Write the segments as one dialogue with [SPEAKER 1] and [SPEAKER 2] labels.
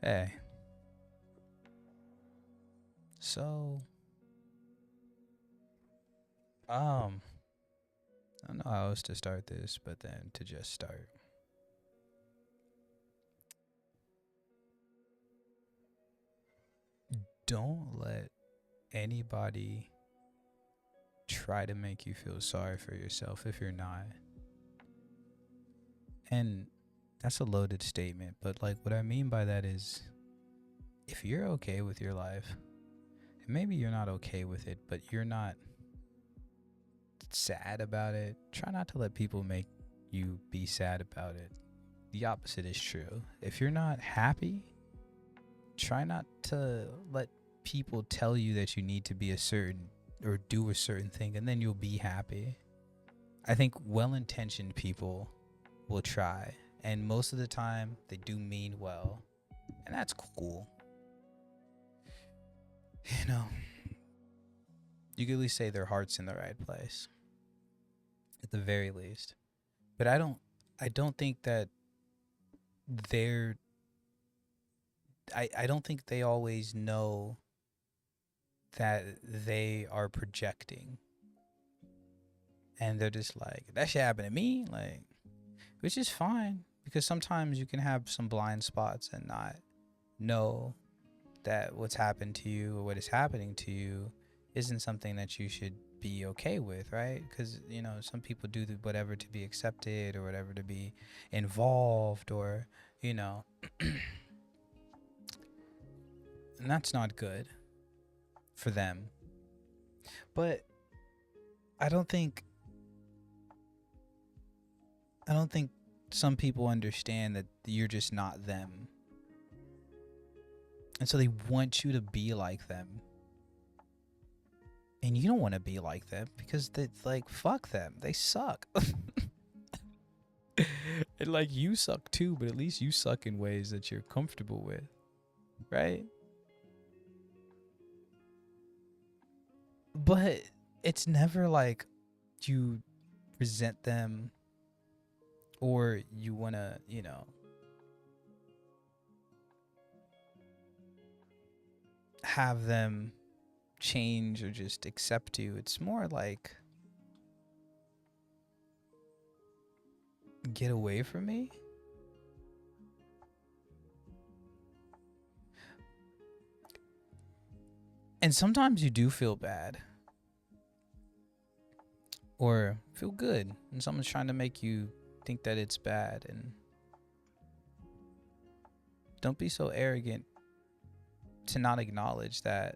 [SPEAKER 1] Hey, so, um, I don't know how else to start this, but then to just start. Don't let anybody try to make you feel sorry for yourself if you're not. And that's a loaded statement, but like what I mean by that is if you're okay with your life, and maybe you're not okay with it, but you're not sad about it, try not to let people make you be sad about it. The opposite is true. If you're not happy, try not to let people tell you that you need to be a certain or do a certain thing and then you'll be happy. I think well-intentioned people will try, and most of the time they do mean well, and that's cool. You know, you could at least say their heart's in the right place at the very least. But I don't think that they're I don't think they always know that they are projecting, and they're just like, that shit happened to me, like, which is fine because sometimes you can have some blind spots and not know that what's happened to you or what is happening to you isn't something that you should be okay with, right? Because some people do whatever to be accepted or whatever to be involved, or you know and that's not good for them. But i don't think I don't think some people understand that you're just not them. And so they want you to be like them. And you don't want to be like them because they like fuck them. They suck. And like you suck too, but at least you suck in ways that you're comfortable with, right? But it's never like you resent them or you want to, have them change or just accept you. It's more like, get away from me. And sometimes you do feel bad or feel good, and someone's trying to make you think that it's bad. And don't be so arrogant to not acknowledge that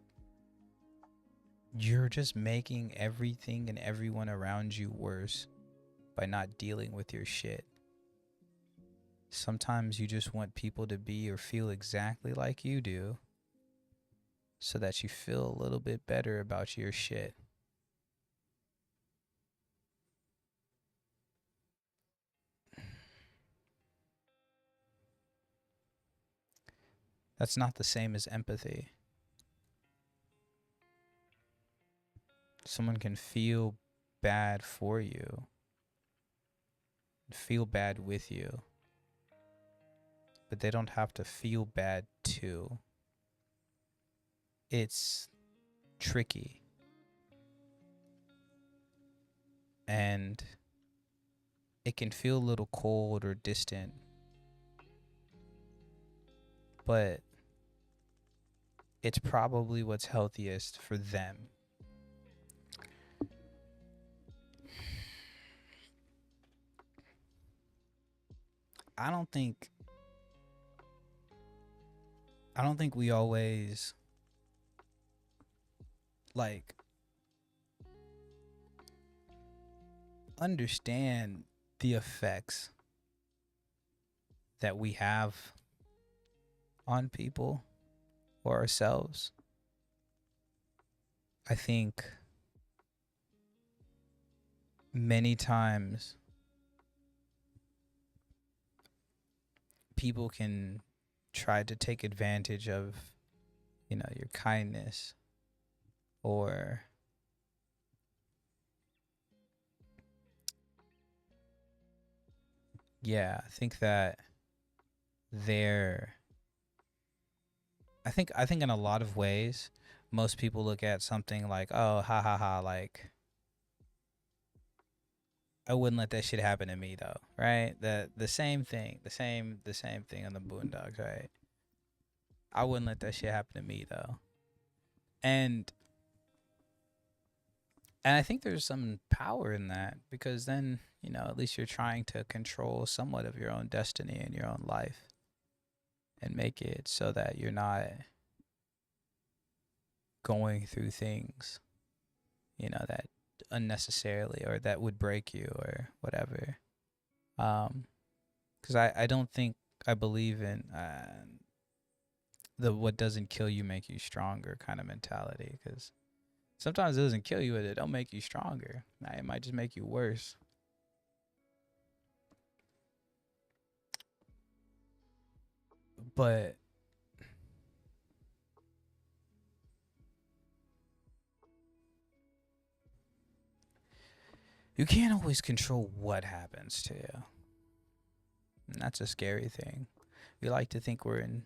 [SPEAKER 1] you're just making everything and everyone around you worse by not dealing with your shit. Sometimes you just want people to be or feel exactly like you do so that you feel a little bit better about your shit. That's not the same as empathy. Someone can feel bad for you, feel bad with you, but they don't have to feel bad too. It's tricky. And it can feel a little cold or distant, but it's probably what's healthiest for them. I don't think I don't think we always like understand the effects that we have on people or ourselves. I think many times people can try to take advantage of, your kindness, or I think that they're I think in a lot of ways, most people look at something like, oh, ha ha ha, like I wouldn't let that shit happen to me though, right? The same thing, the same thing on the Boondocks, right? I wouldn't let that shit happen to me though. And and I think there's some power in that because then, at least you're trying to control somewhat of your own destiny in your own life and make it so that you're not going through things, that unnecessarily or that would break you or whatever. Because I don't think I believe in the what doesn't kill you make you stronger kind of mentality. Because sometimes it doesn't kill you, it don't make you stronger. It might just make you worse. But you can't always control what happens to you. And that's a scary thing. We like to think we're in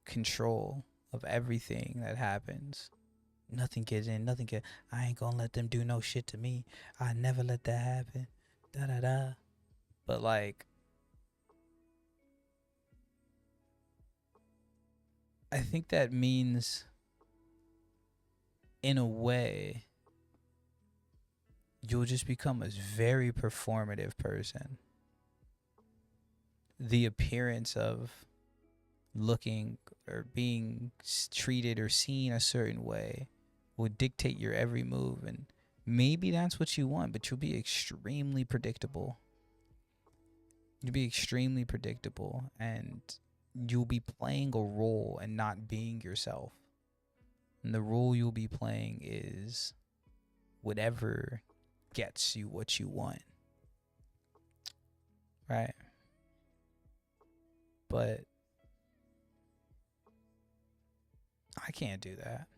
[SPEAKER 1] control of everything that happens. Nothing gets in, nothing get. I ain't gonna let them do no shit to me. I never let that happen. Da da da. But like, I think that means, in a way, you'll just become a very performative person. The appearance of looking or being treated or seen a certain way will dictate your every move. And maybe that's what you want, but you'll be extremely predictable. You'll be extremely predictable and you'll be playing a role and not being yourself. And the role you'll be playing is whatever gets you what you want. Right? But I can't do that.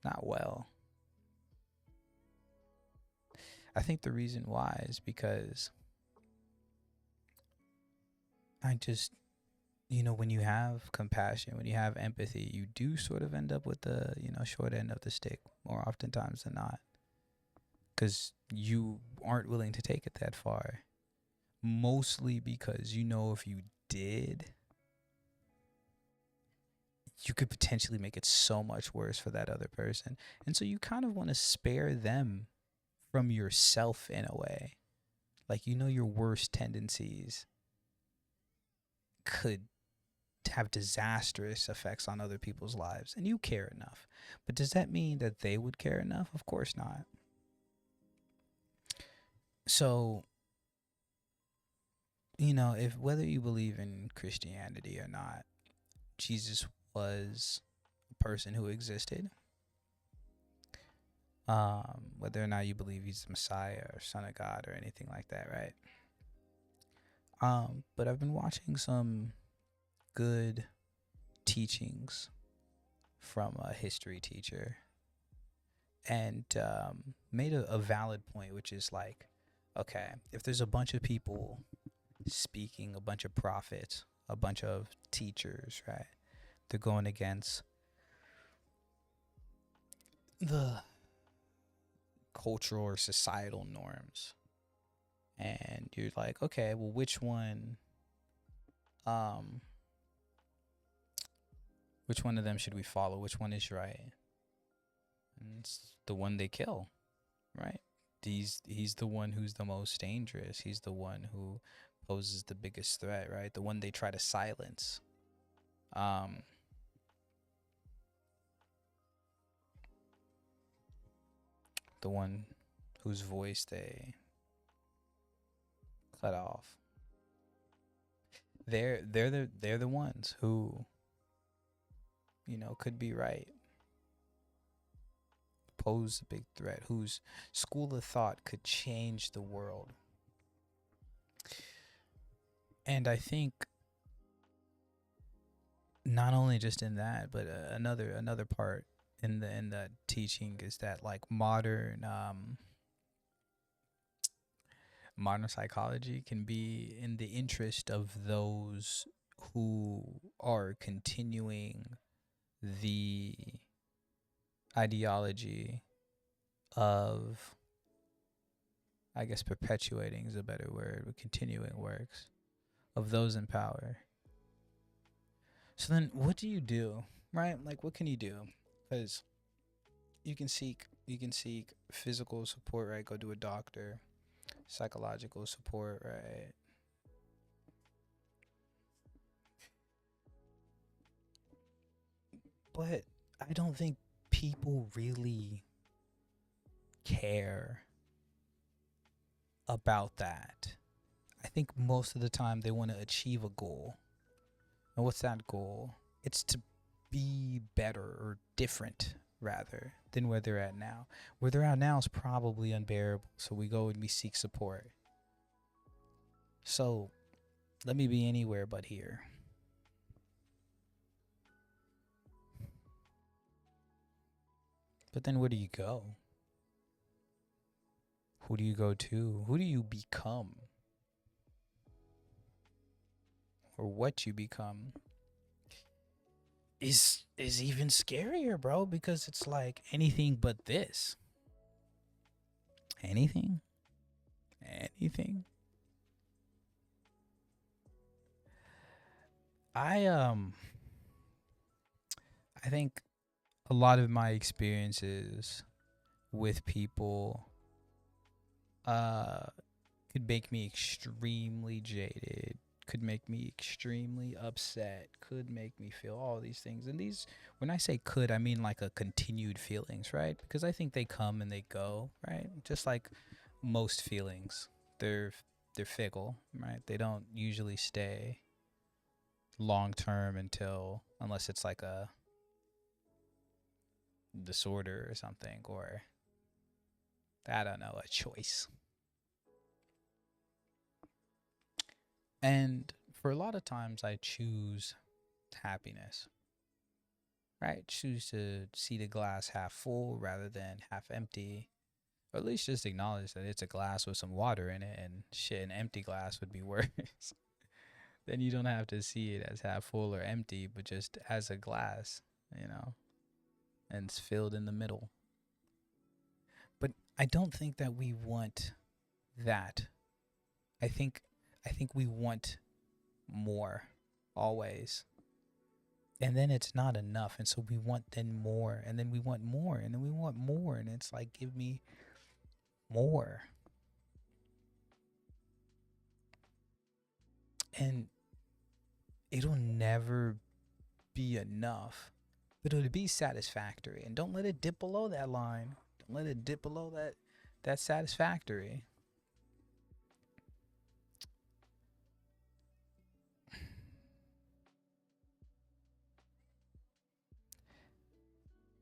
[SPEAKER 1] Not well. I think the reason why is because I just, when you have compassion, when you have empathy, you do sort of end up with the, short end of the stick more oftentimes than not. Because you aren't willing to take it that far. Mostly because if you did, you could potentially make it so much worse for that other person. And so you kind of want to spare them from yourself in a way. Like, your worst tendencies could have disastrous effects on other people's lives, and you care enough. But does that mean that they would care enough? Of course not. So, if whether you believe in Christianity or not, Jesus was a person who existed. Whether or not you believe he's the Messiah or Son of God or anything like that, right? But I've been watching some good teachings from a history teacher and made a valid point, which is like, okay, if there's a bunch of people speaking, a bunch of prophets, a bunch of teachers, right? They're going against the cultural or societal norms. And you're like, okay, well, which one of them should we follow? Which one is right? And it's the one they kill, right? He's the one who's the most dangerous. He's the one who poses the biggest threat, right? The one they try to silence. The one whose voice they cut off. They're the ones who could be right, pose a big threat, whose school of thought could change the world. And I think not only just in that, but another part in the teaching is that like modern psychology can be in the interest of those who are continuing the ideology of, I guess perpetuating is a better word, but continuing works of those in power. So then what do you do? Right? Like what can you do? Cuz you can seek physical support, right? Go to a doctor, psychological support, right? But I don't think people really care about that. I think most of the time they want to achieve a goal. And what's that goal? It's to be better or different rather than where they're at now. Where they're at now is probably unbearable. So we go and we seek support. So let me be anywhere but here. But then where do you go? Who do you go to? Who do you become? Or what you become is even scarier, bro, because it's like anything but this. Anything? Anything? I I think a lot of my experiences with people uh could make me extremely jaded, could make me extremely upset, could make me feel all these things. And these, when I say could, I mean like a continued feelings, right? Because I think they come and they go, right? Just like most feelings, they're they're fickle, right? They don't usually stay long term until, unless it's like a disorder or something, or I don't know, a choice. And for a lot of times, I choose happiness, right? Choose to see the glass half full rather than half empty, or at least just acknowledge that it's a glass with some water in it, and shit, an empty glass would be worse. Then you don't have to see it as half full or empty, but just as a glass, you know, and it's filled in the middle. But I don't think that we want that. I think I think we want more always. And then it's not enough, and so we want then more, and then we want more, and then we want more, and it's like give me more. And it'll never be enough, but it'll be satisfactory. And don't let it dip below that line. Don't let it dip below that satisfactory.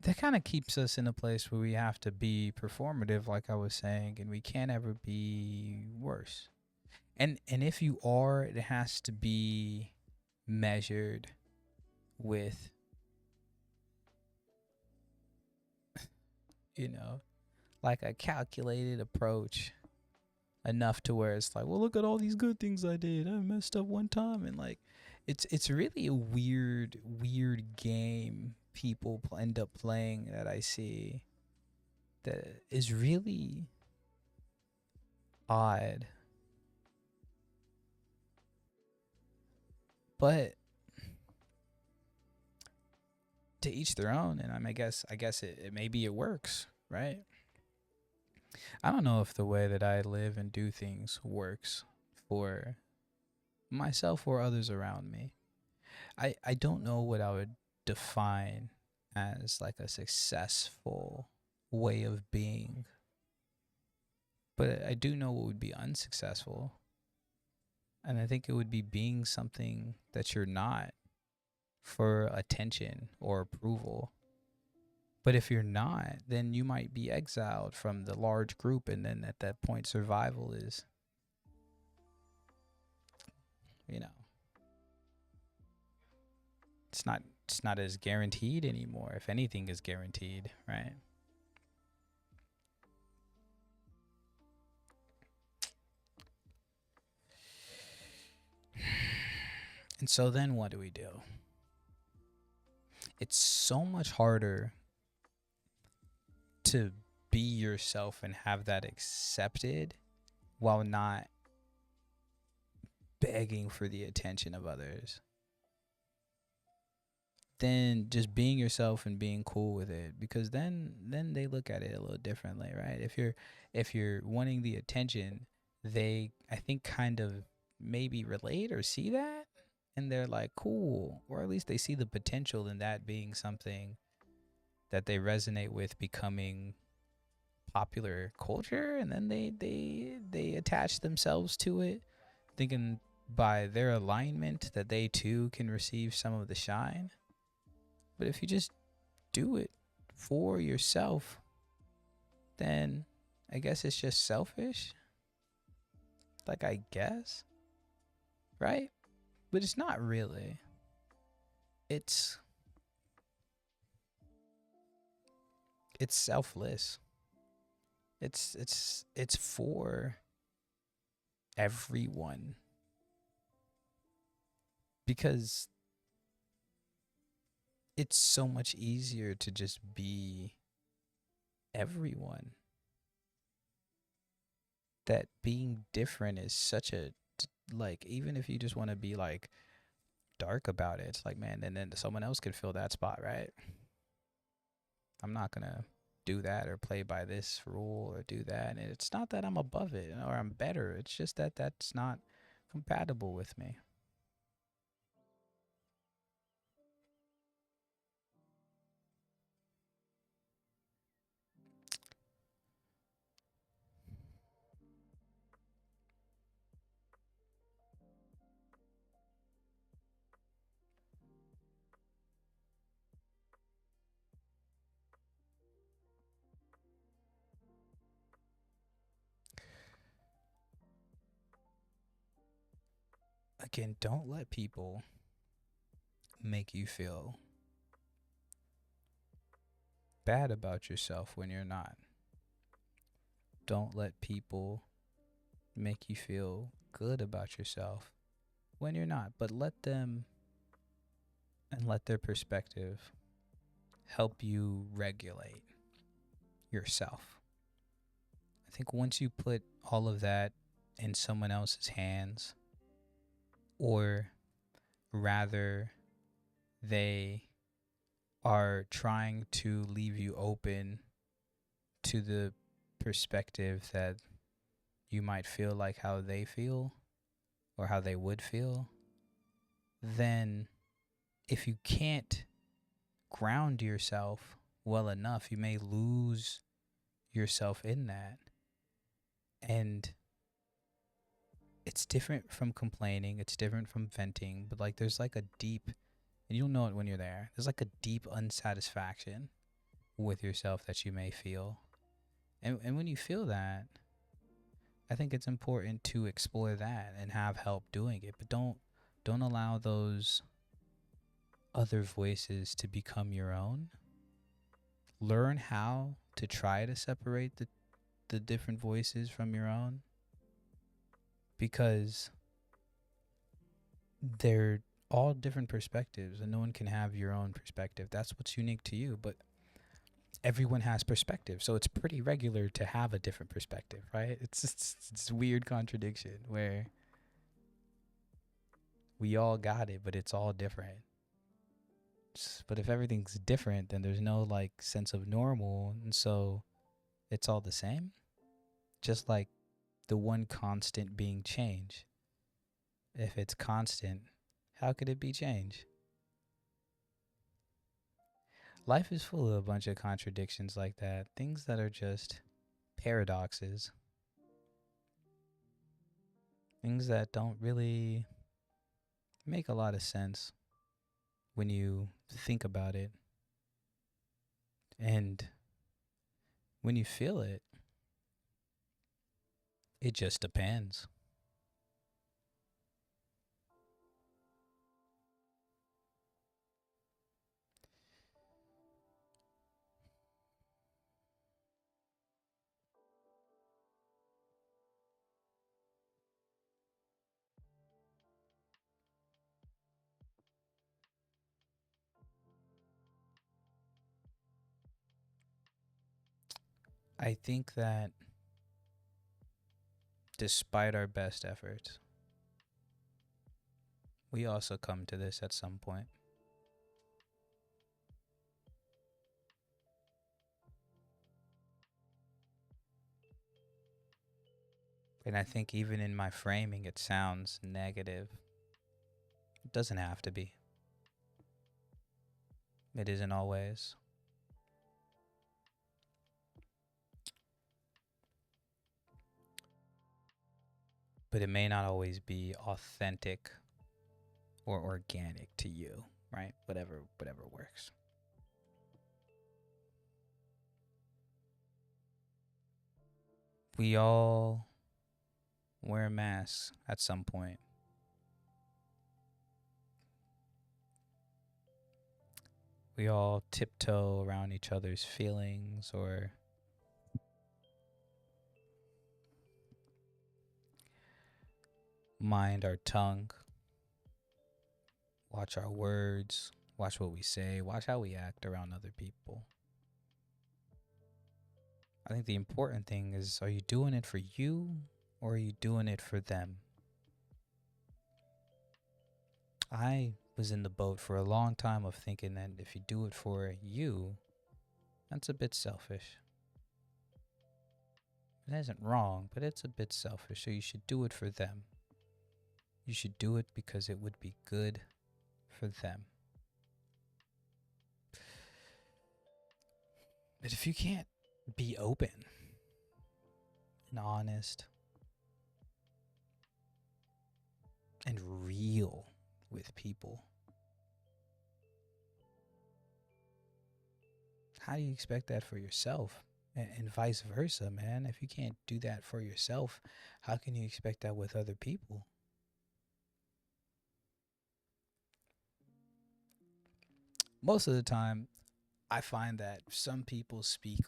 [SPEAKER 1] That kind of keeps us in a place where we have to be performative, like I was saying, and we can't ever be worse. And if you are, it has to be measured with, you know, like a calculated approach, enough to where it's like, well, look at all these good things I did. I messed up one time, and like, it's really a weird game people end up playing that I see that is really odd. But to each their own, and I guess it maybe it works, right? I don't know if the way that I live and do things works for myself or others around me. I don't know what I would define as like a successful way of being, but I do know what would be unsuccessful. And I think it would be being something that you're not for attention or approval. But if you're not, then you might be exiled from the large group, and then at that point, survival is, you know, it's not it's not as guaranteed anymore. If anything is guaranteed, right? And so then what do we do? It's so much harder to be yourself and have that accepted while not begging for the attention of others than just being yourself and being cool with it, because then they look at it a little differently, right? If you're wanting the attention, they, I think, kind of maybe relate or see that, and they're like cool, or at least they see the potential in that being something that they resonate with becoming popular culture, and then they attach themselves to it, thinking by their alignment that they too can receive some of the shine. But if you just do it for yourself, then I guess it's just selfish. Like, I guess, right? But it's not really. It's it's selfless. It's for everyone, because it's so much easier to just be everyone. That being different is such a, like, even if you just want to be like dark about it, it's like, man, and then someone else could fill that spot, right? I'm not gonna do that or play by this rule or do that. And it's not that I'm above it or I'm better. It's just that that's not compatible with me. Again, don't let people make you feel bad about yourself when you're not. Don't let people make you feel good about yourself when you're not. But let them and let their perspective help you regulate yourself. I think once you put all of that in someone else's hands, or rather, they are trying to leave you open to the perspective that you might feel like how they feel or how they would feel, then if you can't ground yourself well enough, you may lose yourself in that. And it's different from complaining, it's different from venting, but like there's like a deep, and you'll know it when you're there, there's like a deep unsatisfaction with yourself that you may feel. And when you feel that, I think it's important to explore that and have help doing it, but don't allow those other voices to become your own. Learn how to try to separate the different voices from your own, because they're all different perspectives and no one can have your own perspective. That's what's unique to you, but everyone has perspective. So it's pretty regular to have a different perspective, right? It's a weird contradiction where we all got it, but it's all different. But if everything's different, then there's no like sense of normal, and so it's all the same. Just like the one constant being change. If it's constant, how could it be change? Life is full of a bunch of contradictions like that, things that are just paradoxes, things that don't really make a lot of sense when you think about it. And when you feel it, it just depends. I think that despite our best efforts, we also come to this at some point. And I think even in my framing, it sounds negative. It doesn't have to be. It isn't always. But it may not always be authentic or organic to you, right? Whatever works. We all wear masks at some point. We all tiptoe around each other's feelings or mind our tongue, watch our words, watch what we say, watch how we act around other people. I think the important thing is, are you doing it for you or are you doing it for them? I was in the boat for a long time of thinking that if you do it for you, that's a bit selfish. It isn't wrong, but it's a bit selfish. So you should do it for them. You should do it because it would be good for them. But if you can't be open and honest and real with people, how do you expect that for yourself? And vice versa, man. If you can't do that for yourself, how can you expect that with other people? Most of the time, I find that some people speak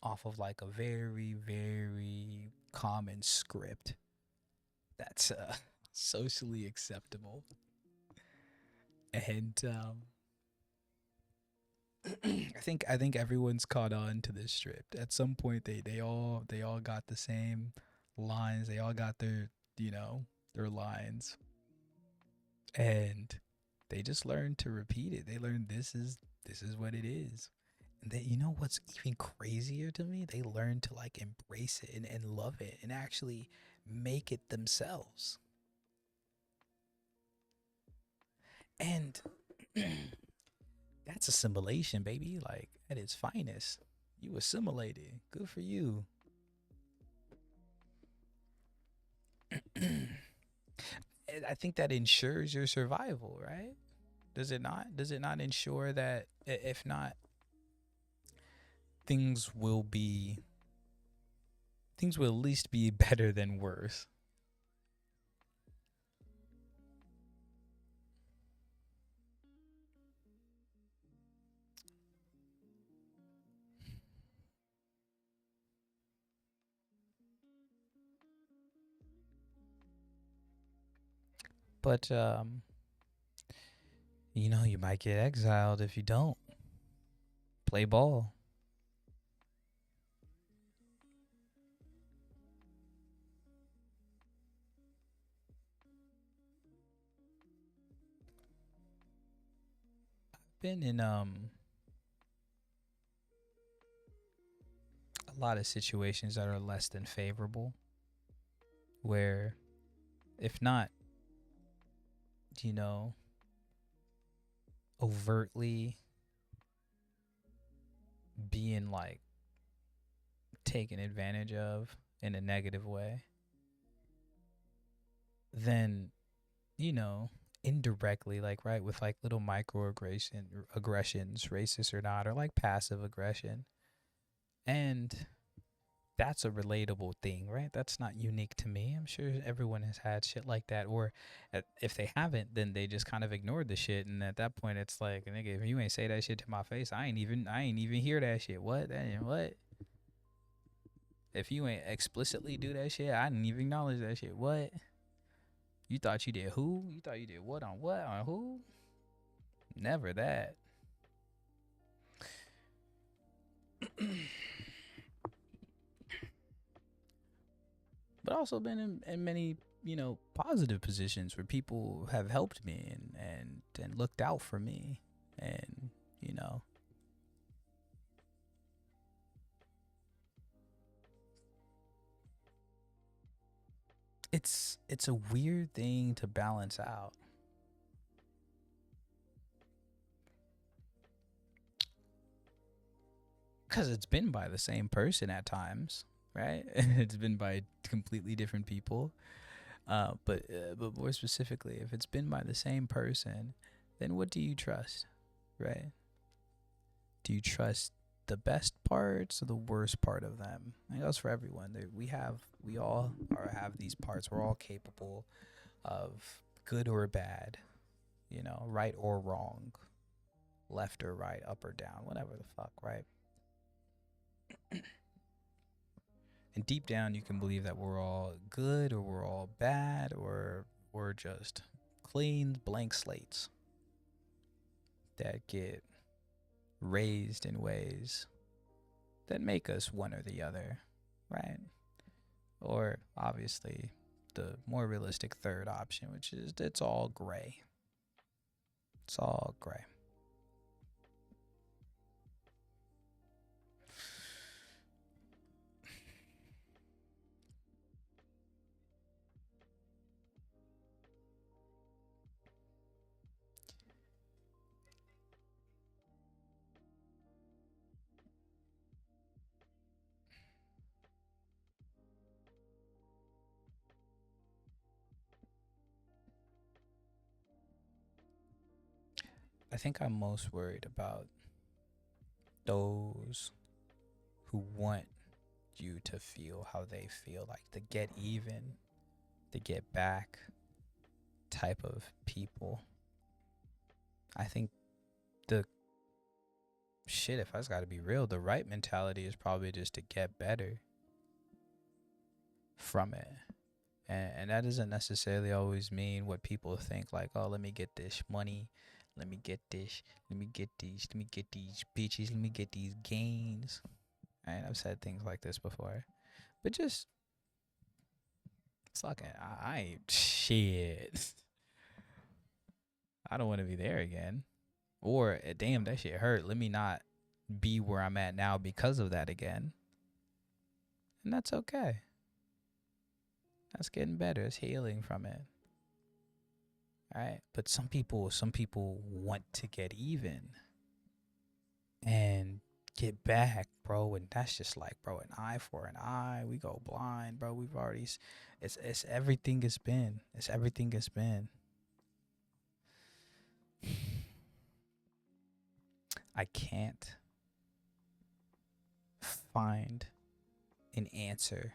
[SPEAKER 1] off of like a very, very common script that's socially acceptable. And I think everyone's caught on to this script. At some point they all got the same lines. They all got their lines. And they just learned to repeat it. They learned this is what it is. And then you know what's even crazier to me? They learned to like embrace it and love it and actually make it themselves. And that's assimilation, baby. Like at its finest. You assimilated. Good for you. I think that ensures your survival, right? Does it not? Does it not ensure that if not, things will be things will at least be better than worse. But you might get exiled if you don't play ball. Been in a lot of situations that are less than favorable where if not, you know, overtly being like taken advantage of in a negative way, then you know indirectly, like right with like little microaggressions, racist or not, or like passive aggression. And that's a relatable thing, right? That's not unique to me. I'm sure everyone has had shit like that, or if they haven't, then they just kind of ignored the shit. And at that point, it's like, nigga, if you ain't say that shit to my face, I ain't even hear that shit. What? That ain't what? If you ain't explicitly do that shit, I didn't even acknowledge that shit. What? You thought you did who? You thought you did what on who? Never that. but also been in many, positive positions where people have helped me and looked out for me. And, you know, it's a weird thing to balance out. Because it's been by the same person at times, right? It's been by completely different people. But more specifically, if it's been by the same person, then what do you trust, right? Do you trust the best parts or the worst part of them? And it goes for everyone. We all have these parts. We're all capable of good or bad, right or wrong, left or right, up or down, whatever the fuck, right? And deep down, you can believe that we're all good or we're all bad or we're just clean blank slates that get raised in ways that make us one or the other, right? Or obviously the more realistic third option, which is it's all gray. It's all gray. I think I'm most worried about those who want you to feel how they feel, like the get even, the get back type of people. I think the shit, if I just gotta be real, the right mentality is probably just to get better from it. And that doesn't necessarily always mean what people think, like, oh, let me get this money, let me get this, let me get these bitches, let me get these gains. Right? I've said things like this before. But just fucking I ain't shit. I don't want to be there again. Or damn, that shit hurt. Let me not be where I'm at now because of that again. And that's okay. That's getting better. It's healing from it. All right. But some people want to get even and get back, bro. And that's just like, bro, an eye for an eye. We go blind, bro. We've already, it's everything it's been. It's everything it's been. I can't find an answer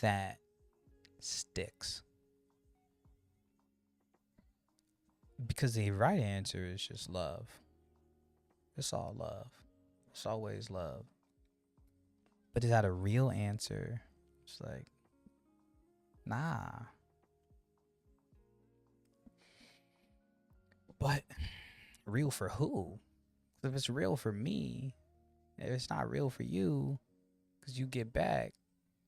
[SPEAKER 1] that sticks. Because the right answer is just love. It's all love. It's always love. But is that a real answer? It's like, nah. But real for who? If it's real for me, if it's not real for you, because you get back,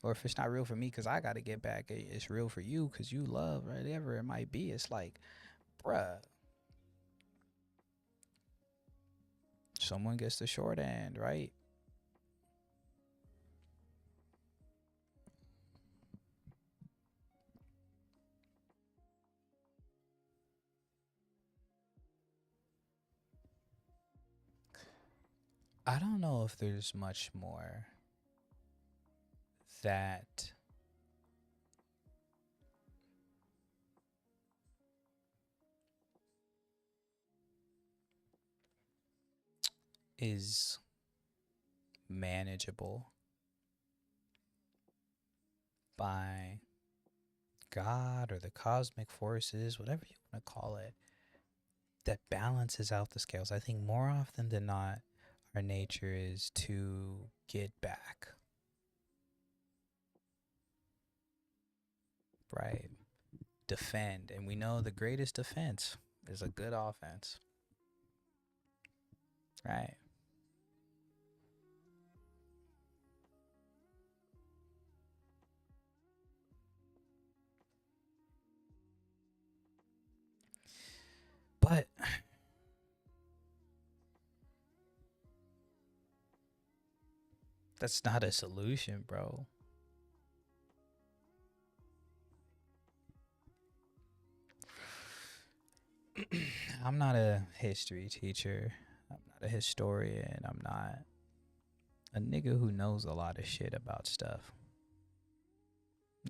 [SPEAKER 1] or if it's not real for me because I got to get back, it's real for you because you love, whatever it might be. It's like, bruh, someone gets the short end, right? I don't know if there's much more that is manageable by God or the cosmic forces, whatever you want to call it, that balances out the scales. I think more often than not, our nature is to get back, right? Defend. And we know the greatest defense is a good offense, right? But that's not a solution, bro. I'm not a history teacher. I'm not a historian. I'm not a nigga who knows a lot of shit about stuff.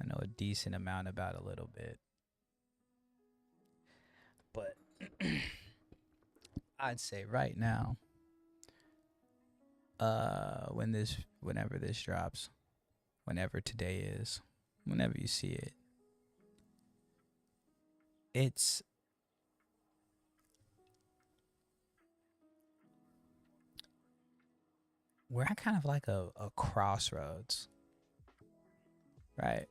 [SPEAKER 1] I know a decent amount about a little bit. But I'd say right now, whenever this drops, whenever today is, whenever you see it, it's we're at kind of like a crossroads, right?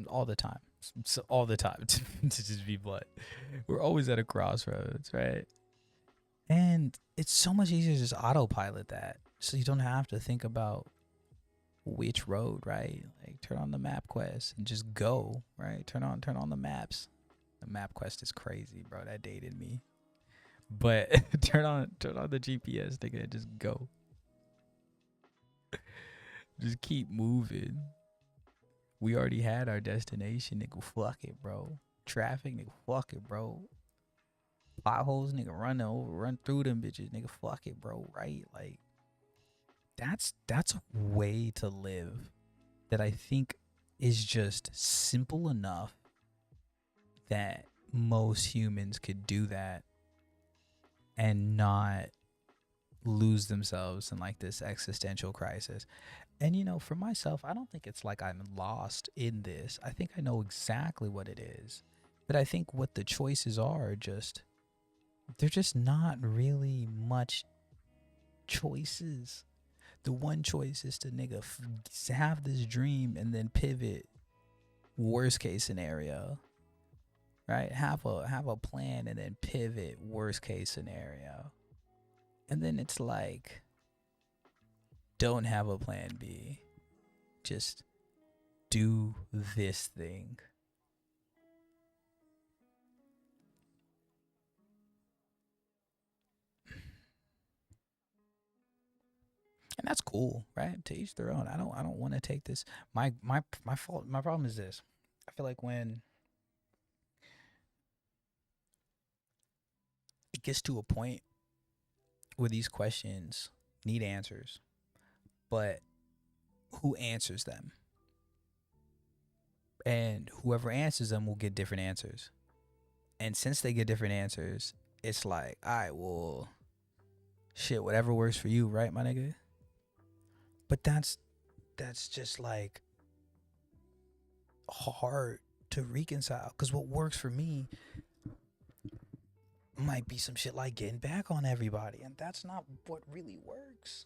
[SPEAKER 1] All the time. So all the time to just be blunt. We're always at a crossroads, right? And it's so much easier to just autopilot that. So you don't have to think about which road, right? Like turn on the map quest and just go, right? Turn on the maps. The map quest is crazy, bro. That dated me. But turn on the GPS, nigga, and just go. Just keep moving. We already had our destination, nigga. Fuck it, bro. Traffic, nigga. Fuck it, bro. Potholes, nigga. Run through them bitches, nigga. Fuck it, bro. Right? Like that's a way to live that I think is just simple enough that most humans could do that and not lose themselves in like this existential crisis. And for myself, I don't think it's like I'm lost in this. I think I know exactly what it is. But I think what the choices are just they're just not really much choices. The one choice is to have this dream and then pivot. Worst case scenario, right? Have a plan and then pivot. Worst case scenario, and then it's like don't have a plan B. Just do this thing. And that's cool, right? To each their own. I don't want to take this. My fault. My problem is this. I feel like when it gets to a point where these questions need answers, but who answers them? And whoever answers them will get different answers. And since they get different answers, it's like, all right, well, shit, whatever works for you, right, my nigga? But that's just like hard to reconcile because what works for me might be some shit like getting back on everybody, and that's not what really works,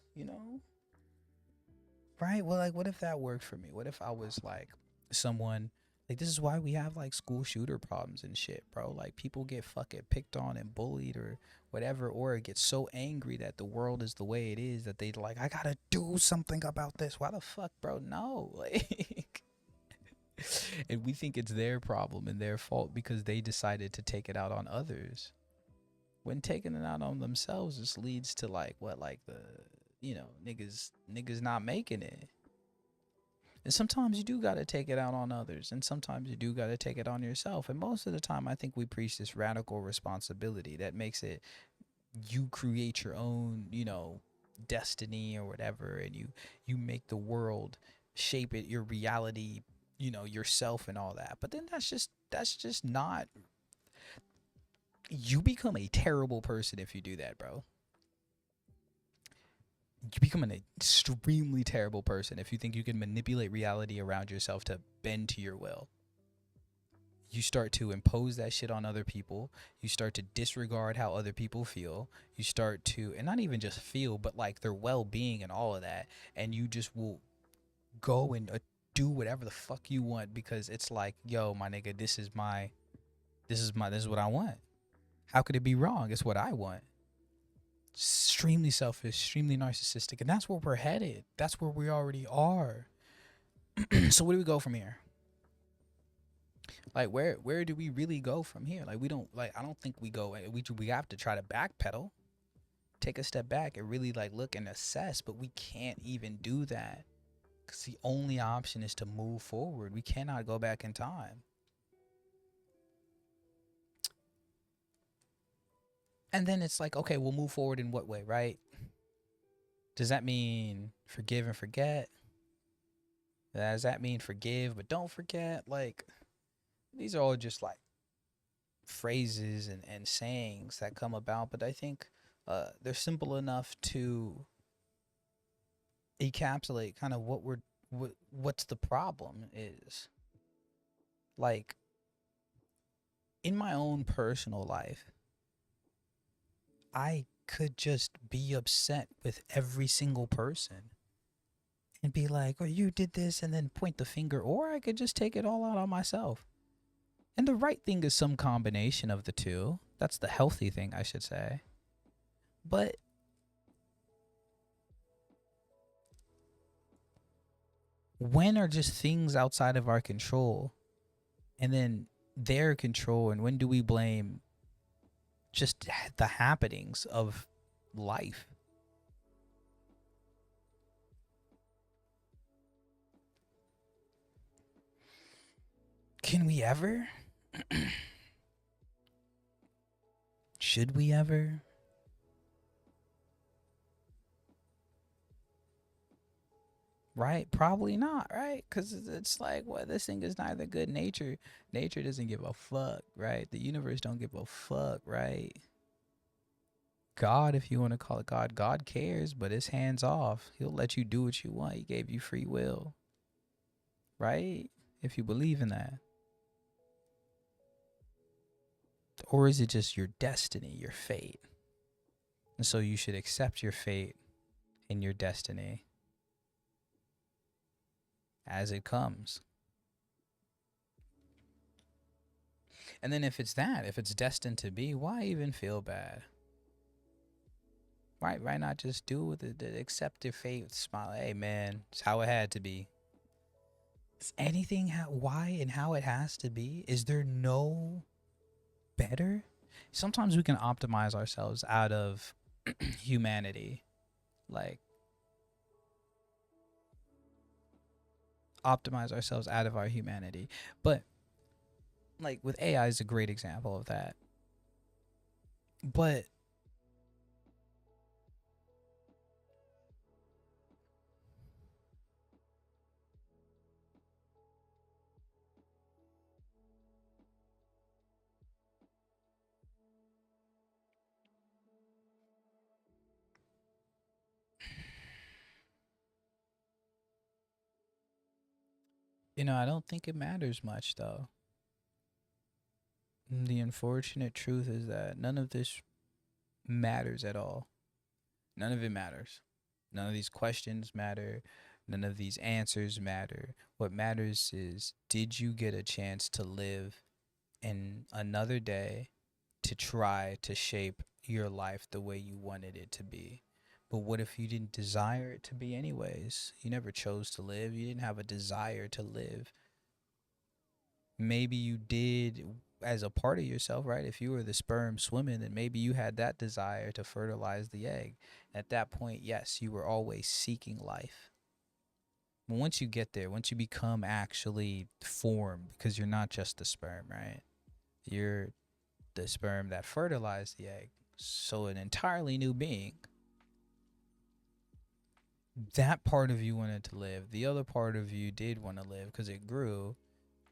[SPEAKER 1] right? Well, like, what if that worked for me? What if I was like someone like this is why we have like school shooter problems and shit, bro. Like people get fucking picked on and bullied or whatever, or get so angry that the world is the way it is that they like, I gotta do something about this. Why the fuck, bro? No, like, and we think it's their problem and their fault because they decided to take it out on others. When taking it out on themselves just leads to like what, like the niggas not making it. And sometimes you do got to take it out on others, and sometimes you do got to take it on yourself. And most of the time, I think we preach this radical responsibility that makes it you create your own, destiny or whatever, and you make the world shape it, your reality, yourself and all that. But then that's just not. You become a terrible person if you do that, bro. You become an extremely terrible person if you think you can manipulate reality around yourself to bend to your will. You start to impose that shit on other people. You start to disregard how other people feel. You start to, and not even just feel, but like their well-being and all of that. And you just will go and do whatever the fuck you want because it's like, yo, my nigga, this is what I want. How could it be wrong? It's what I want. Extremely selfish, extremely narcissistic, and that's where we're headed. That's where we already are. So where do we go from here? Like where do we really go from here? Like we don't like I don't think we go we have to try to backpedal, take a step back and really like look and assess, but we can't even do that cuz the only option is to move forward. We cannot go back in time. And then it's like, okay, we'll move forward in what way, right? Does that mean forgive and forget? Does that mean forgive but don't forget? Like these are all just like phrases and sayings that come about, but I think they're simple enough to encapsulate kind of what's the problem is. Like in my own personal life, I could just be upset with every single person and be like, "Oh, you did this," and then point the finger, or I could just take it all out on myself. And the right thing is some combination of the two. That's the healthy thing, I should say. But when are just things outside of our control and then their control, and when do we blame just the happenings of life? Can we ever? Should we ever? Right? Probably not, right? Because it's like, well, this thing is neither good. Nature doesn't give a fuck, right? The universe don't give a fuck, right? God, if you want to call it God, God cares, but it's hands off. He'll let you do what you want. He gave you free will, right? If you believe in that. Or is it just your destiny, your fate? And so you should accept your fate and your destiny as it comes. And then if it's that, if it's destined to be, why even feel bad? Right? Why not just do it with it, accept your fate, smile. Hey man, it's how it had to be. Is anything why and how it has to be? Is there no better? Sometimes we can optimize ourselves out of humanity. Like optimize ourselves out of our humanity. But like with AI is a great example of that. But I don't think it matters much though. The unfortunate truth is that none of this matters at all. None of it matters. None of these questions matter. None of these answers matter. What matters is, did you get a chance to live in another day to try to shape your life the way you wanted it to be? But what if you didn't desire it to be anyways? You never chose to live. You didn't have a desire to live. Maybe you did as a part of yourself, right? If you were the sperm swimming, then maybe you had that desire to fertilize the egg. At that point, yes, you were always seeking life. But once you get there, once you become actually formed, because you're not just the sperm, right? You're the sperm that fertilized the egg. So an entirely new being. That part of you wanted to live. The other part of you did want to live because it grew,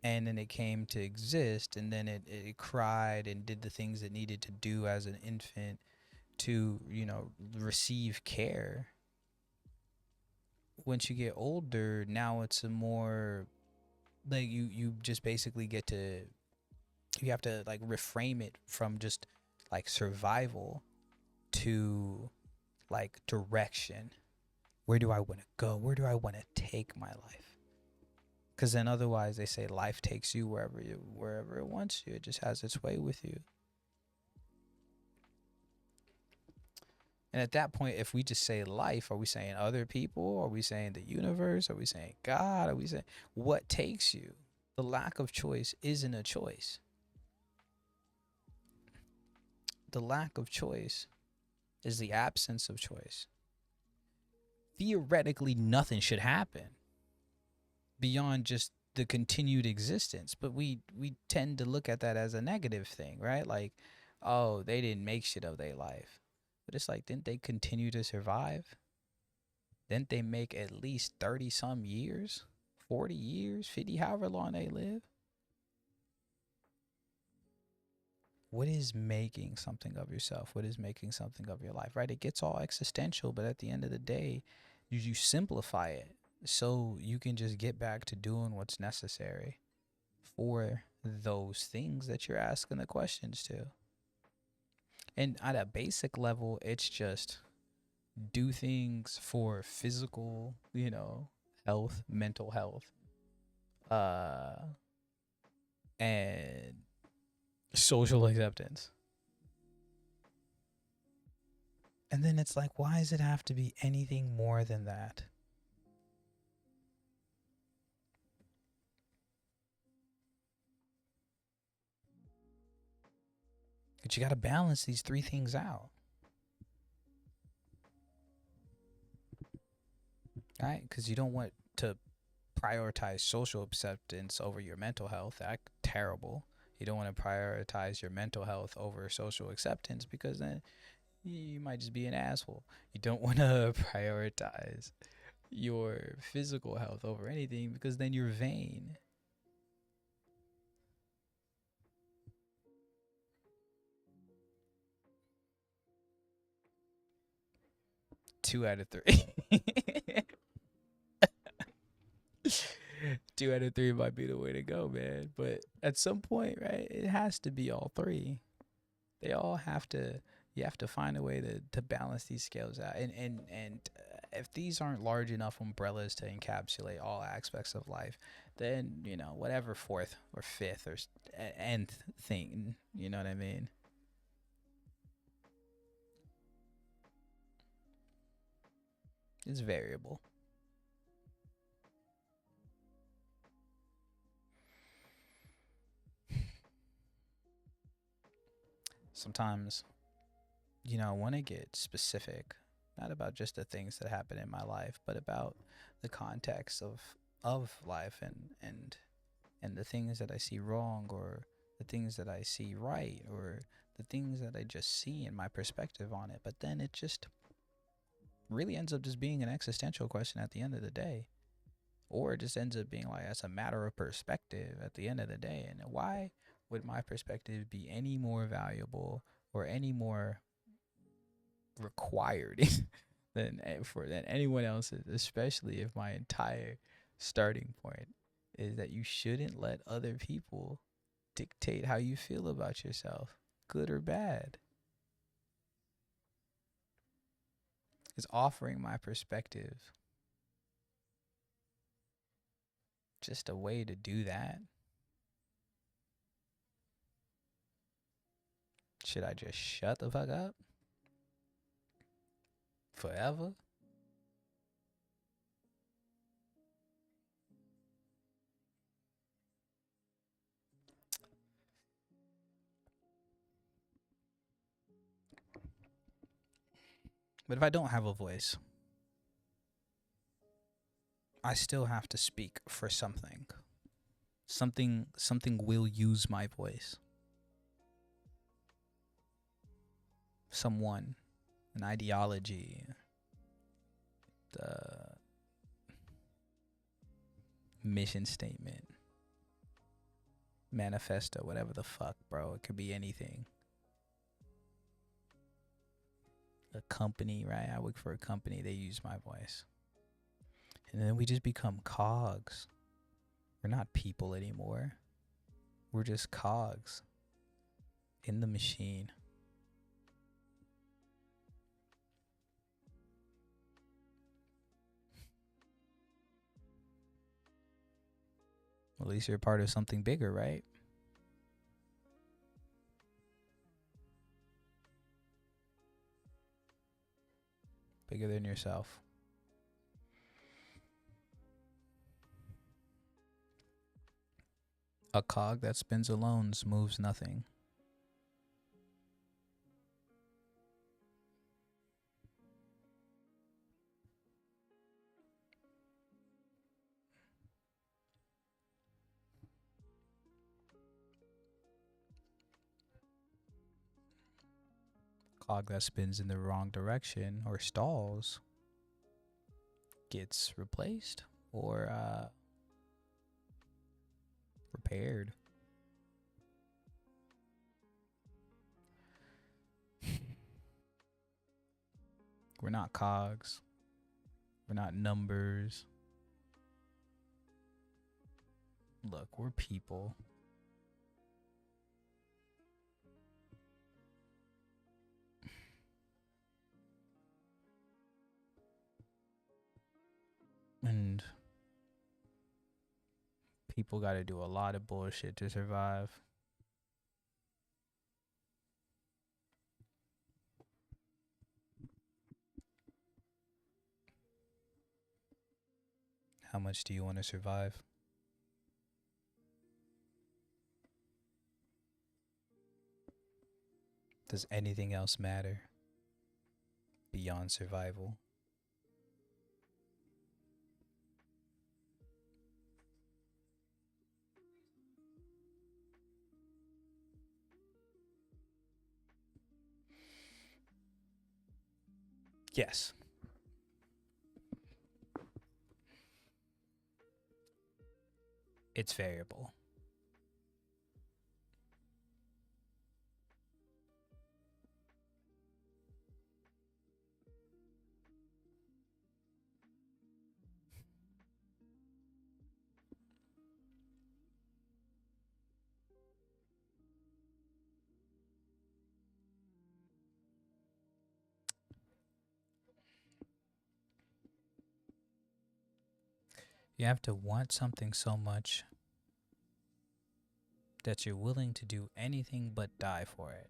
[SPEAKER 1] and then it came to exist, and then it cried and did the things it needed to do as an infant to receive care. Once you get older, now it's a more like you just basically get to, you have to like reframe it from just like survival to like direction. Where do I want to go? Where do I want to take my life? Because then otherwise they say life takes you wherever it wants you. It just has its way with you. And at that point, if we just say life, are we saying other people? Are we saying the universe? Are we saying God? Are we saying what takes you? The lack of choice isn't a choice. The lack of choice is the absence of choice. Theoretically, nothing should happen beyond just the continued existence, but we tend to look at that as a negative thing, right? Like, oh, they didn't make shit of their life. But it's like, didn't they continue to survive? Didn't they make at least 30 some years, 40 years, 50, however long they live? What is making something of yourself? What is making something of your life, right? It gets all existential, but at the end of the day, you simplify it so you can just get back to doing what's necessary for those things that you're asking the questions to. And at a basic level, it's just do things for physical, health, mental health, uh, and social acceptance. And then it's like, why does it have to be anything more than that? But you got to balance these three things out. Right? Because you don't want to prioritize social acceptance over your mental health. That's terrible. You don't want to prioritize your mental health over social acceptance because then you might just be an asshole. You don't want to prioritize your physical health over anything because then you're vain. Two out of three. Two out of three might be the way to go, man. But at some point, right, it has to be all three. They all have to. You have to find a way to balance these scales out. And if these aren't large enough umbrellas to encapsulate all aspects of life, then whatever fourth or fifth or nth thing, you know what I mean. It's variable. Sometimes, I want to get specific, not about just the things that happen in my life, but about the context of life and the things that I see wrong or the things that I see right or the things that I just see in my perspective on it. But then it just really ends up just being an existential question at the end of the day. Or it just ends up being like, that's a matter of perspective at the end of the day. And why would my perspective be any more valuable or any more required than anyone else's, especially if my entire starting point is that you shouldn't let other people dictate how you feel about yourself, good or bad. Is offering my perspective just a way to do that? Should I just shut the fuck up forever? But if I don't have a voice, I still have to speak for something. Something will use my voice. Someone, an ideology, the mission statement, manifesto, whatever the fuck, bro. It could be anything. A company, right? I work for a company, they use my voice. And then we just become cogs. We're not people anymore. We're just cogs in the machine. At least you're part of something bigger, right? Bigger than yourself. A cog that spins alone moves nothing. Cog that spins in the wrong direction or stalls gets replaced or repaired. We're not cogs. We're not numbers. Look, we're people. And people got to do a lot of bullshit to survive. How much do you want to survive? Does anything else matter beyond survival? Yes. It's variable. You have to want something so much that you're willing to do anything but die for it.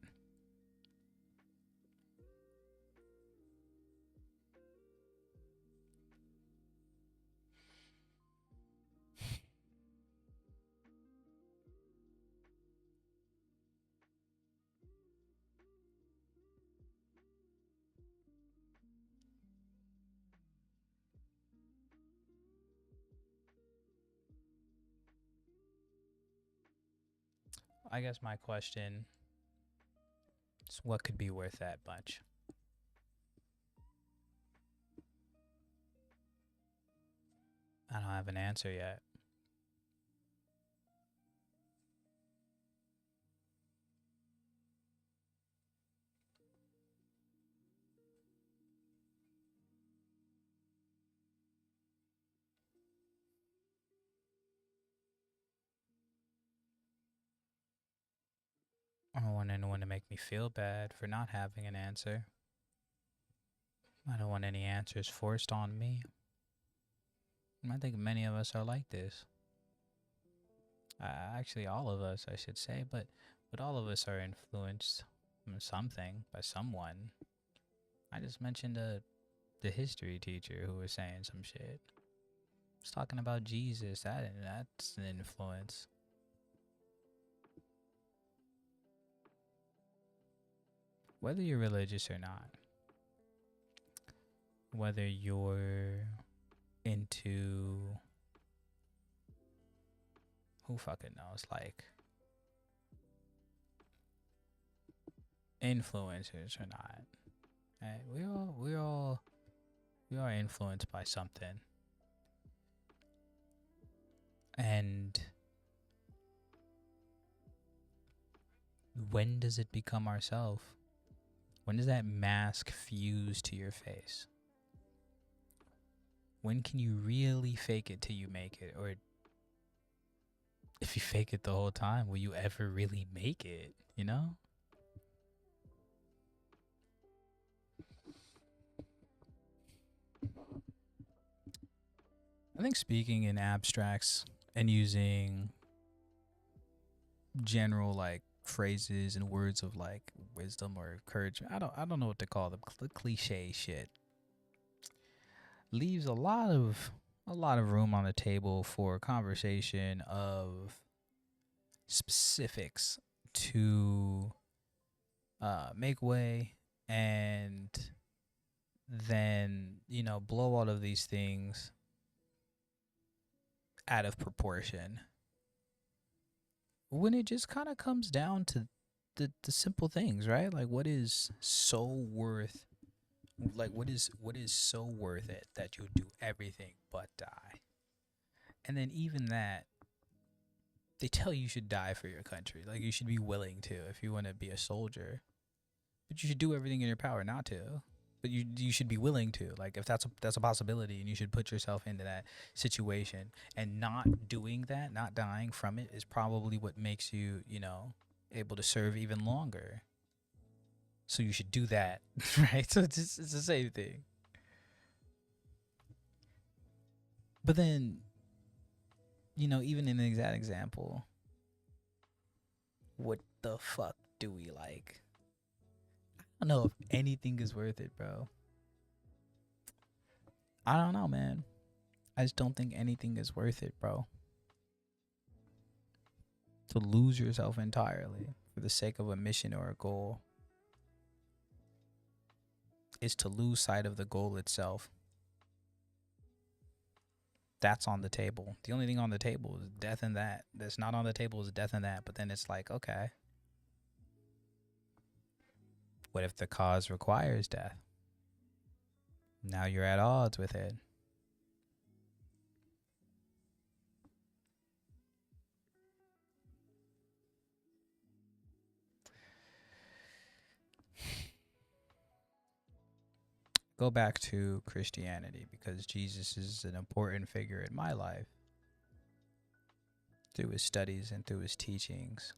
[SPEAKER 1] I guess my question is what could be worth that much? I don't have an answer yet. I don't want anyone to make me feel bad for not having an answer. I don't want any answers forced on me. I think many of us are like this. Actually, all of us, I should say, but all of us are influenced by something by someone. I just mentioned the history teacher who was saying some shit. Was talking about Jesus. That's an influence. Whether you're religious or not, whether you're into who fucking knows, like influencers or not, right? We are influenced by something, and when does it become ourself? When does that mask fuse to your face? When can you really fake it till you make it? Or if you fake it the whole time, will you ever really make it? You know? I think speaking in abstracts and using general like phrases and words of like wisdom or courage, I don't know what to call them, cliche shit, leaves a lot of room on the table for a conversation of specifics to make way, and then, blow all of these things out of proportion, when it just kind of comes down to the simple things, right? Like, what is so worth, what is so worth it that you'll do everything but die? And then even that, they tell you should die for your country. Like, you should be willing to if you want to be a soldier, but you should do everything in your power not to. But you should be willing to. Like, if that's a possibility, and you should put yourself into that situation. And not doing that, not dying from it, is probably what makes you, able to serve even longer. So you should do that, right? So it's the same thing. But then, even in the exact example, what the fuck do we like? I don't know if anything is worth it, bro. I don't know, man. I just don't think anything is worth it, bro. To lose yourself entirely for the sake of a mission or a goal is to lose sight of the goal itself. That's on the table. The only thing on the table is death and that. That's not on the table is death and that. But then it's like, okay, what if the cause requires death? Now you're at odds with it. Go back to Christianity, because Jesus is an important figure in my life through his studies and through his teachings.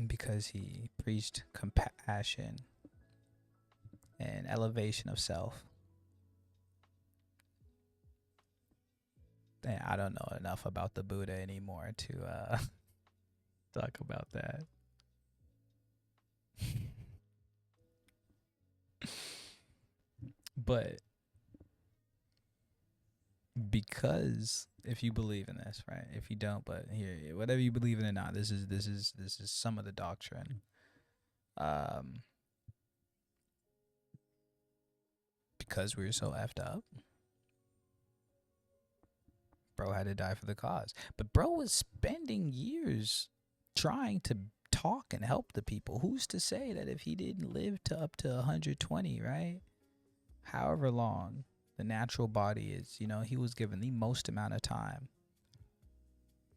[SPEAKER 1] Because he preached compassion and elevation of self. And I don't know enough about the Buddha anymore to talk about that. But because if you believe in this, right? If you don't, but here, whatever you believe in or not, this is some of the doctrine. Because we were so effed up, bro had to die for the cause. But bro was spending years trying to talk and help the people. Who's to say that if he didn't live to up to 120, right? However long the natural body is, he was given the most amount of time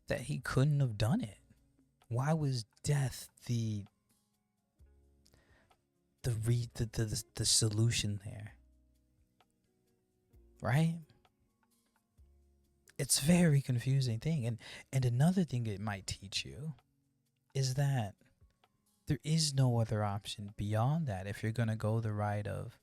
[SPEAKER 1] that he couldn't have done it. Why was death the solution there? Right? It's a very confusing thing. And another thing it might teach you is that there is no other option beyond that if you're going to go the route of,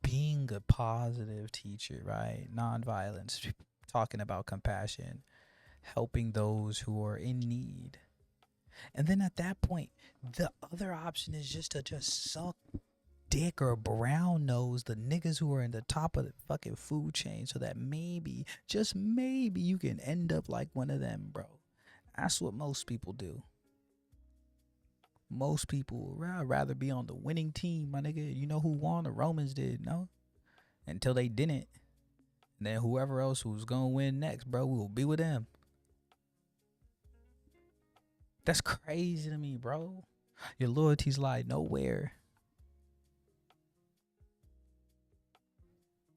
[SPEAKER 1] being a positive teacher, right? Nonviolence, talking about compassion, helping those who are in need. And then at that point, the other option is just to suck dick or brown nose the niggas who are in the top of the fucking food chain, so that maybe, just maybe, you can end up like one of them, bro. That's what most people do. Most people would rather be on the winning team, my nigga. You know who won? The Romans did, no? Until they didn't. And then whoever else who's gonna win next, bro, will be with them. That's crazy to me, bro. Your loyalties lie nowhere.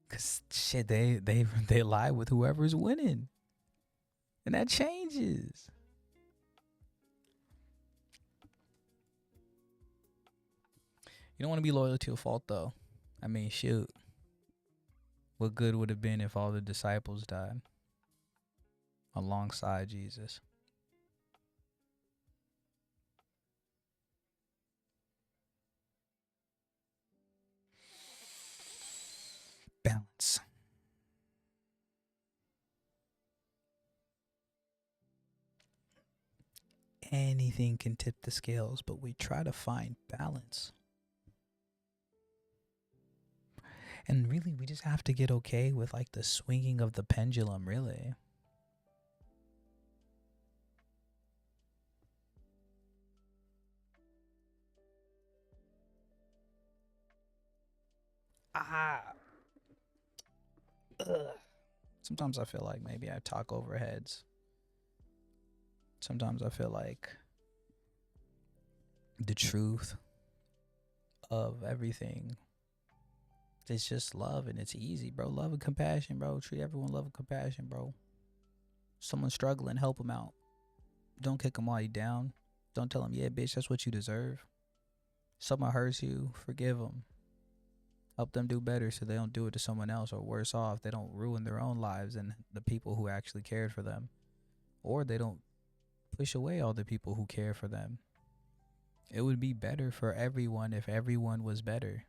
[SPEAKER 1] Cause shit, they lie with whoever's winning. And that changes. You don't want to be loyal to a fault, though. I mean, shoot. What good would have been if all the disciples died alongside Jesus? Balance. Anything can tip the scales, but we try to find balance. And really, we just have to get okay with like the swinging of the pendulum, really. Ah, ugh. Sometimes I feel like maybe I talk over heads. Sometimes I feel like the truth of everything is just love, and it's easy, bro. Love and compassion, bro. Treat everyone love and compassion, bro. Someone struggling, help them out. Don't kick them while you down. Don't tell them, yeah, bitch, that's what you deserve. Someone hurts you, forgive them. Help them do better so they don't do it to someone else, or worse off, they don't ruin their own lives and the people who actually cared for them. Or they don't push away all the people who care for them. It would be better for everyone if everyone was better.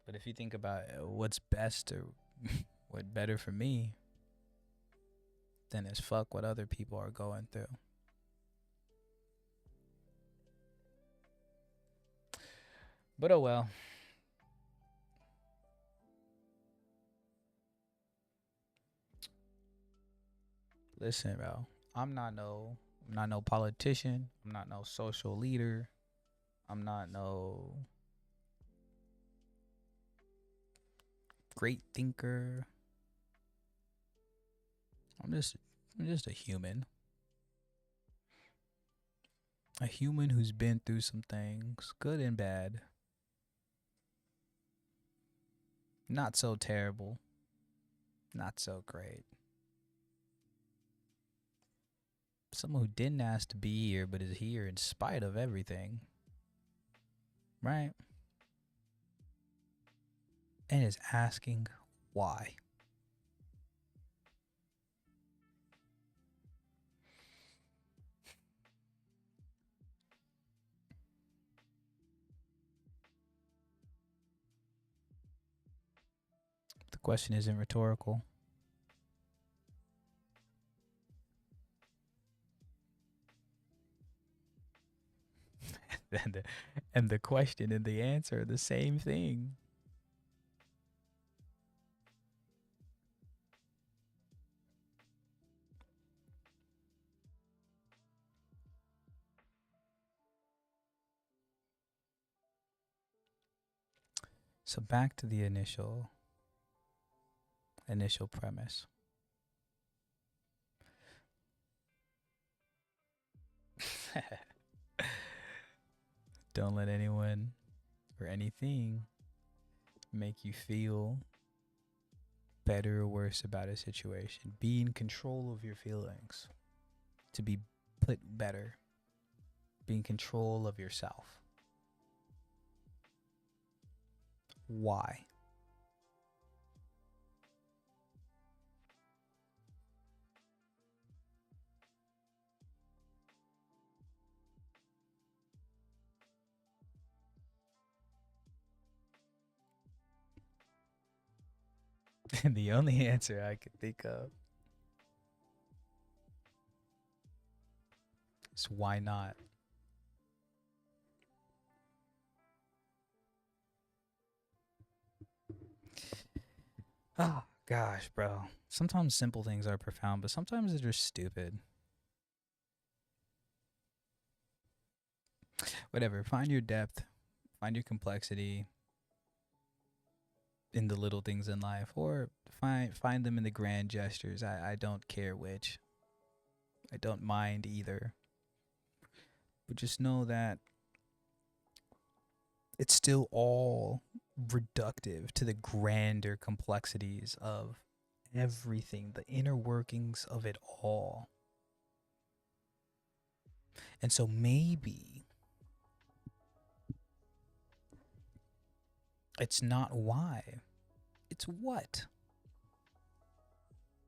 [SPEAKER 1] But if you think about what's best or what better for me, then it's fuck what other people are going through. But oh well. Listen, bro. I'm not no politician. I'm not no social leader. I'm not no great thinker. I'm just I'm just a human. A human who's been through some things, good and bad. Not so terrible, not so great. Someone who didn't ask to be here but is here in spite of everything, right? And is asking why. The question isn't rhetorical. and, the, and the question and the answer are the same thing. So back to the initial premise. Don't let anyone or anything make you feel better or worse about a situation. Be in control of your feelings to be put better. Be in control of yourself. Why? And the only answer I could think of is why not? Oh, gosh, bro. Sometimes simple things are profound, but sometimes they're just stupid. Whatever. Find your depth, find your complexity in the little things in life, or find them in the grand gestures. I don't care which. I don't mind either. But just know that it's still all reductive to the grander complexities of everything, the inner workings of it all. And so maybe it's not why, it's what.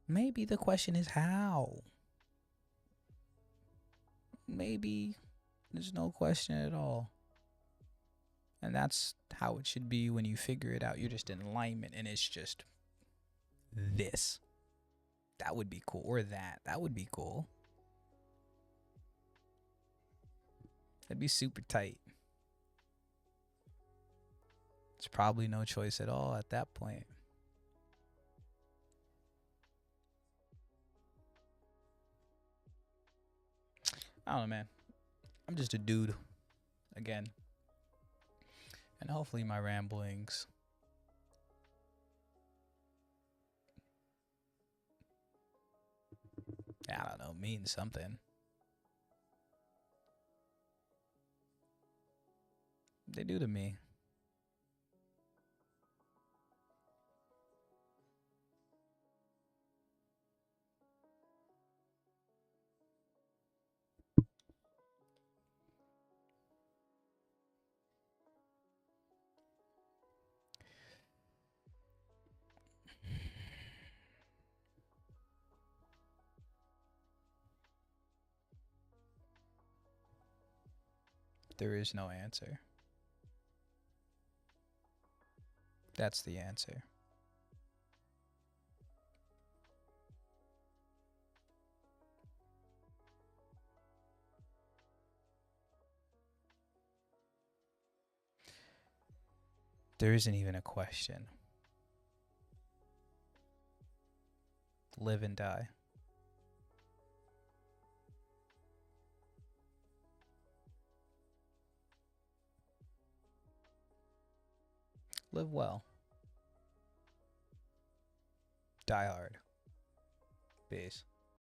[SPEAKER 1] Maybe the question is how. Maybe there's no question at all. And that's how it should be when you figure it out. You're just in alignment and it's just this. That would be cool. Or that. That would be cool. That'd be super tight. It's probably no choice at all at that point. I don't know, man. I'm just a dude again. And hopefully my ramblings I don't know, mean something. They do to me. There is no answer. That's the answer. There isn't even a question. Live and die. Live well. Die hard. Peace.